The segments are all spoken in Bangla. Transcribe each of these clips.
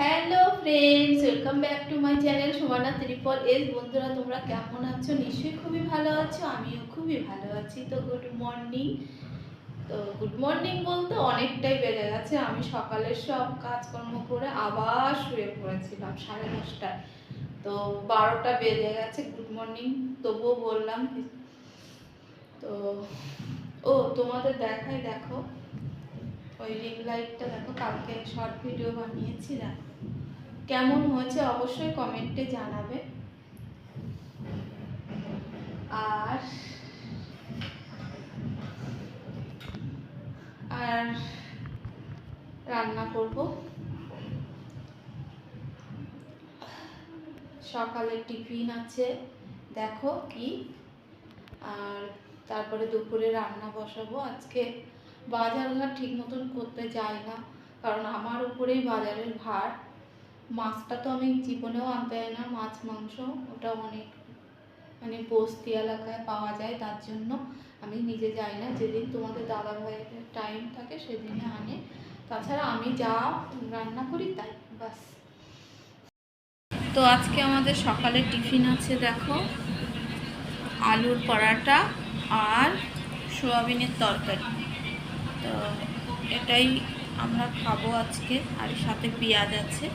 Hello friends, welcome back to my channel Sumana triple S. বন্ধুরা, তোমরা কেমন আছো? নিশ্চয়ই খুবই ভালো আছো, আমিও খুবই ভালো আছি। তো গুড মর্নিং। তো গুড মর্নিং বলতে অনেকটাই বেজে গেছে। আমি সকালের সব কাজকর্ম করে আবার শুয়ে পড়েছিলাম 10:30টায়। তো 12টা বেজে গেছে। গুড মর্নিং তবুও বললাম। তো তোমাদের দেখাই, দেখো ওই রিং লাইটটা দেখো, কালকে শর্ট ভিডিও বানিয়েছি, দেখো কেমন হয়েছে অবশ্যই কমেন্টে জানাবে। আর আর রান্না করব, সকালে টিফিন আছে দেখো কি, আর তারপরে দুপুরে রান্না বসাবো। আজকে বাজারঘাট ঠিক মতন করতে যাই না, কারণ আমার উপরেই বাজারের ভার। মাছটা তো আমি জীবনেও আনতে হয় না, মাছ মাংস ওটা অনেক মানে বস্তি এলাকায় পাওয়া যায়, তার জন্য আমি নিজে যাই না। যেদিন তোমাদের দাদা ভাইয়ের টাইম থাকে সেদিনে আনে, তাছাড়া আমি যা রান্না করি তাই বাস। তো আজকে আমাদের সকালে টিফিন আছে দেখো, আলুর পরাটা আর সোয়াবিনের তরকারি। তো এটাই আমরা খাবো আজকে, আর সাথে পেঁয়াজ আছে।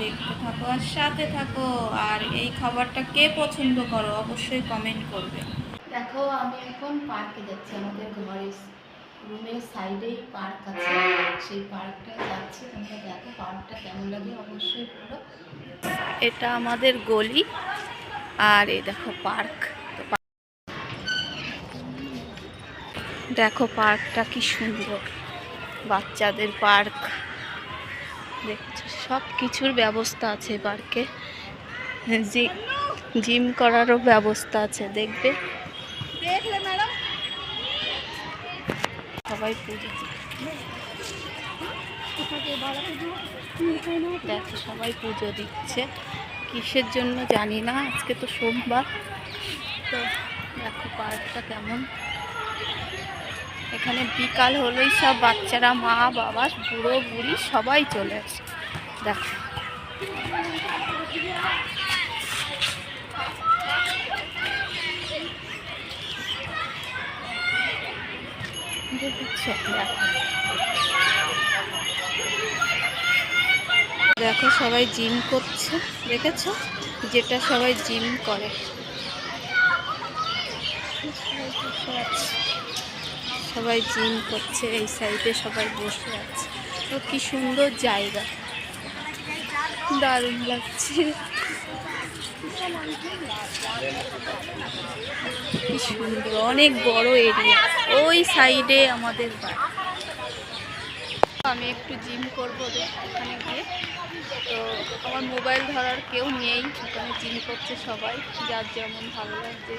দেখতে থাকো আর সাথে থাকো। আর এই খাবারটা কে পছন্দ করো অবশ্যই কমেন্ট করবে। দেখো আমি এখন পার্কে যাচ্ছি, আমাদের ঘরের রুমের সাইডেই পার্ক আছে, সেই পার্কটায় যাচ্ছি। তোমরা দেখো পার্কটা কেমন লাগে অবশ্যই বলো। এটা আমাদের গলি, আর এই দেখো পার্ক। দেখো পার্কটা কি সুন্দর, বাচ্চাদের পার্ক। দেখছো সব কিছুর ব্যবস্থা আছে পার্কে, জিম করারও ব্যবস্থা আছে, দেখবে। দেখলে ম্যাডাম সবাই পুজো, দেখো সবাই পুজো দিচ্ছে, কিসের জন্য জানি না, আজকে তো সোমবার। তো দেখো পার্কটা কেমন। এখানে বিকাল হলেই সব বাচ্চারা, মা বাবা বুড়ো বুড়ি সবাই চলে আসে। দেখো দেখো সবাই জিম করছে, দেখেছো? যেটা সবাই জিম করে, সবাই জিম করছে। এই সাইডে সবাই বসে আছে। তো কি সুন্দর জায়গা, দারুণ লাগছে, কি সুন্দর, অনেক বড় এরিয়া। ওই সাইডে আমাদের বাড়ি। আমি একটু জিম করবো ওখানে গিয়ে। তো আমার মোবাইল ধরার কেউ নেই, ওখানে জিম করছে সবাই, যার যেমন ভালো লাগছে।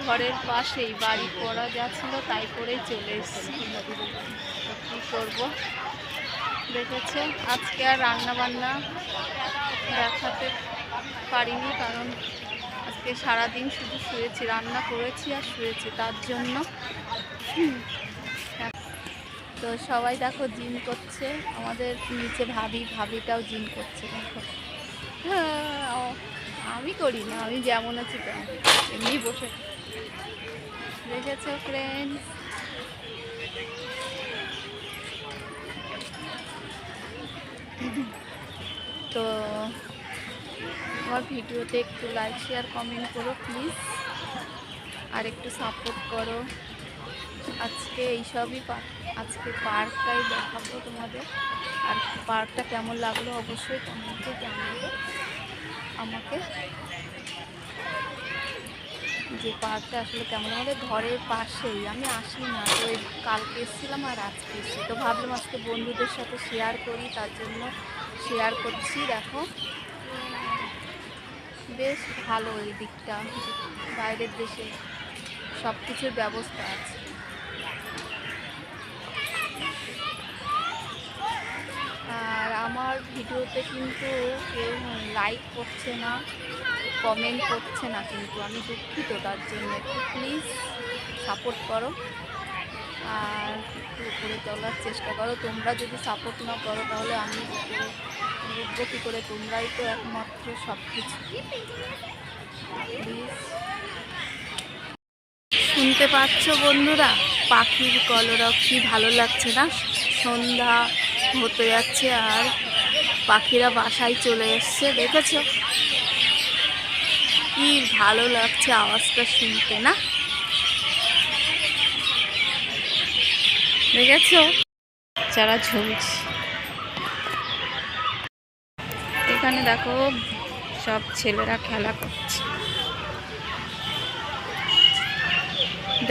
ঘরের পাশেই বাড়ি করা যা ছিল তাই করেই চলে এসেছি। কী করবো, দেখেছো আজকে আর রান্না বান্না দেখাতে পারিনি, কারণ আজকে সারাদিন শুধু শুয়েছি, রান্না করেছি আর শুয়েছি, তার জন্য। তো সবাই দেখো জিম করছে, আমাদের নিচে ভাবিটাও জিম করছে দেখো। আমি করি না, আমি যেমন আছি তেমন, এমনি বসে। দেখেছো ফ্রেন্ডস, তো আমার ভিডিওতে একটু লাইক শেয়ার কমেন্ট করো প্লিজ, আর একটু সাপোর্ট করো। আজকে এইসবই আজকে পার্কটাই দেখাবো তোমাদের, আর পার্কটা কেমন লাগলো অবশ্যই কমেন্টে জানাবে আমাকে, যে পার্কটা আসলে কেমন। আমাদের ঘরের পাশেই, আমি আসি না তো, কালকে এসেছিলাম আর আজকে এসেছি, তো ভাবলাম আজকে বন্ধুদের সাথে শেয়ার করি, তার জন্য শেয়ার করছি। দেখো বেশ ভালো এই দিকটা, বাইরের দেশে সব কিছুর ব্যবস্থা আছে। আর আমার ভিডিওতে কিন্তু কেউ লাইক করছে না, কমেন্ট করছে না, কিন্তু আমি দুঃখিত তার জন্য। একটু প্লিজ সাপোর্ট করো। আর একটু উপরে তোলার চেষ্টা করো। তোমরা যদি সাপোর্ট না করো তাহলে আমি উপরে উঠবো কী করে? তোমরাই তো একমাত্র সব কিছু। প্লিজ, শুনতে পাচ্ছ বন্ধুরা পাখির কলরব? কি ভালো লাগছে না? সন্ধ্যা হতে যাচ্ছে আর পাখিরা বাসায় চলে এসছে, দেখেছো? কি ভালো লাগছে আওয়াজটা শুনতে না? দেখেছো যারা ঝুলছে এখানে, দেখো সব ছেলেরা খেলা করছে,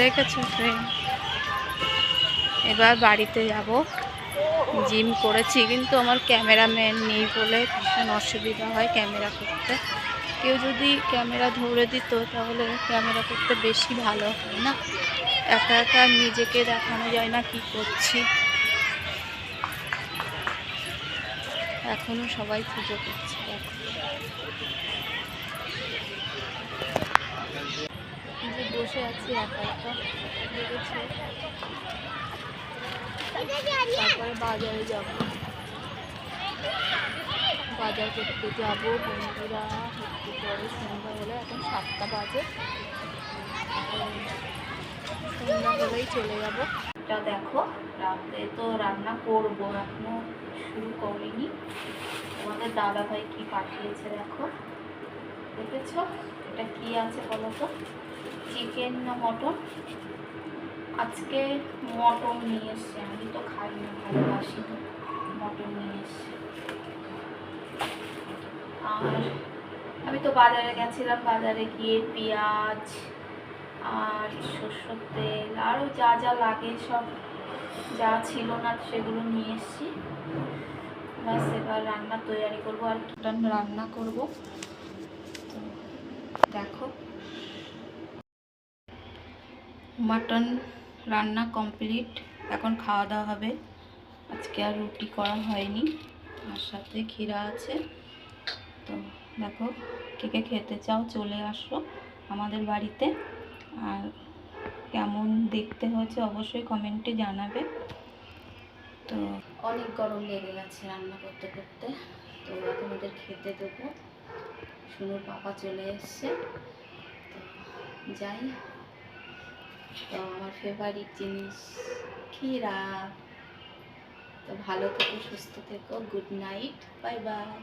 দেখেছো ফ্রেন্ড? এবার বাড়িতে যাব। জিম করেছি কিন্তু আমার ক্যামেরাম্যান নেই বলে ভীষণ অসুবিধা হয় ক্যামেরা করতে। কেউ যদি ক্যামেরা ধরে দিত তাহলে ক্যামেরা করতে বেশি ভালো হয় না? একা একা নিজেকে দেখানো যায় না কি করছি। এখনো সবাই পুজো করছে, দেখো যে বসে আছি একা একা, দেখেছো? তারপরে বাজারে যাব, বাজার করতে যাব বন্ধুরা একটু পরে। সন্ধ্যা হলে, এখন 7টা বাজে, সন্ধ্যা হলেই চলে যাব। এটা দেখো রাতে তো রান্না করবো, এখনো শুরু করিনি। আমাদের দাদা ভাই কি পাঠিয়েছে দেখো, দেখেছো? এটা কি আছে বলো তো? চিকেন না মটন? আজকে মটন নিয়ে এসছে, আমি তো খাই না, ভালোবাসি না। মটন নিয়ে এসছে। আর আমি তো বাজারে গেছিলাম, বাজারে গিয়ে পেঁয়াজ আর সরষের তেল আরও যা যা লাগে সব যা ছিল না সেগুলো নিয়ে এসেছি। ব্যাস এবার রান্না তৈরি করবো, আর রান্না করবো। তো দেখো মাটন রান্না কমপ্লিট, এখন খাওয়া দাওয়া হবে। আজকে আর রুটি করা হয়নি, আর সাথে ক্ষীরা আছে। তো দেখো, কে কে খেতে চাও চলে আসো আমাদের বাড়িতে। আর কেমন দেখতে হয়েছে অবশ্যই কমেন্টে জানাবে। তো অনেক গরম লেগে গেছে রান্না করতে করতে, তো এখন ওদের খেতে দেবো। শুনুর পাপা চলে এসছে, তো যাই। তো আমার ফেভারিট জিনিস ক্ষীরা। তো ভালো থেকো, সুস্থ থেকো, গুড নাইট, বাই বাই।